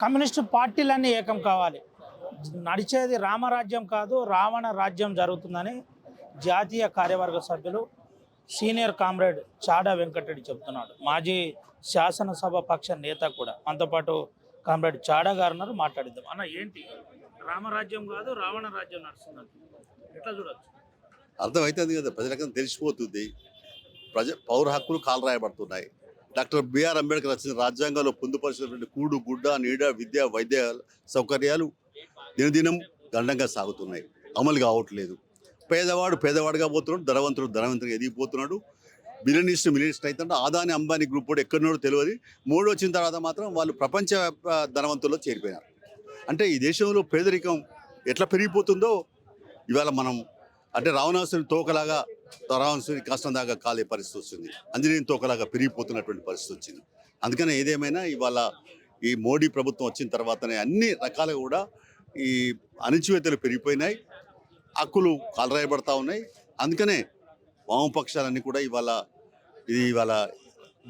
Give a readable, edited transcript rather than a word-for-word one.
Communist పార్టీలన్నీ ఏకం కావాలి. నడిచేది రామరాజ్యం కాదు, రావణ రాజ్యం జరుగుతుందని జాతీయ కార్యవర్గ సభ్యులు సీనియర్ కామ్రేడ్ చాడా వెంకటరెడ్డి చెబుతున్నాడు. మాజీ శాసనసభ పక్ష నేత కూడా. మనతో పాటు కామ్రేడ్ చాడా గారు ఉన్నారు, మాట్లాడిద్దాం. అన్న, ఏంటి రామరాజ్యం కాదు రావణ రాజ్యం నడుస్తుందని ఎట్లా చూడొచ్చు? అర్థమవుతుంది కదా, ప్రజలకు తెలిసిపోతుంది. పౌర హక్కులు కాలరాయబడుతున్నాయి. డాక్టర్ బిఆర్ అంబేద్కర్ రచించిన రాజ్యాంగంలో పొందుపరిచినటువంటి కూడు, గుడ్డ, నీడ, విద్య, వైద్య సౌకర్యాలు దినదినం గండంగా సాగుతున్నాయి, అమలు కావట్లేదు. పేదవాడు పేదవాడుగా పోతున్నాడు, ధనవంతుడు ధనవంతుడిగా ఎదిగిపోతున్నాడు. మిలియనిస్ట్ అవుతుంటే ఆదాని అంబానీ గ్రూప్ కూడా ఎక్కడున్నాడో తెలియదు. మోడీ వచ్చిన తర్వాత మాత్రం వాళ్ళు ప్రపంచ ధనవంతుల్లో చేరిపోయినారు. అంటే ఈ దేశంలో పేదరికం ఎట్లా పెరిగిపోతుందో ఇవాళ మనం అంటే రావణాసుని తోకలాగా రావణాసుని కష్టం దాకా కాలే పరిస్థితి వస్తుంది. అంజనేయుని తోకలాగా పెరిగిపోతున్నటువంటి పరిస్థితి వచ్చింది. అందుకనే ఏదేమైనా ఇవాళ ఈ మోడీ ప్రభుత్వం వచ్చిన తర్వాతనే అన్ని రకాలుగా కూడా ఈ అణచివేతలు పెరిగిపోయినాయి, హక్కులు కాలరాయబడతా ఉన్నాయి. అందుకనే వామపక్షాలన్నీ కూడా ఇవాళ